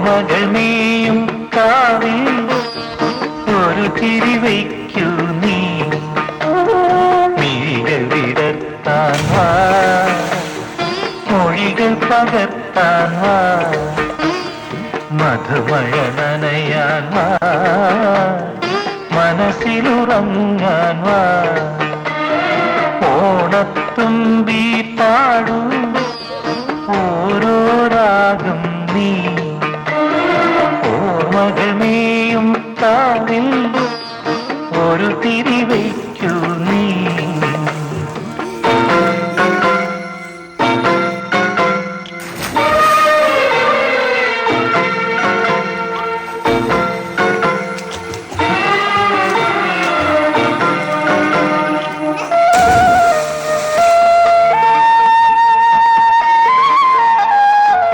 ഓർമ്മകൾ നീയും കാവിൽ ഒരു തിരി വയ്ക്കൂ നീ മിഴികൾ വിടർത്താൻ വാ മൊഴികൾ പകർത്താൻ വാ മധുമഴ നനയാൻ വാ മനസ്സിലുറങ്ങാൻ വാ ഓണത്തുമ്പി പാടൂ ഓരോ രാഗം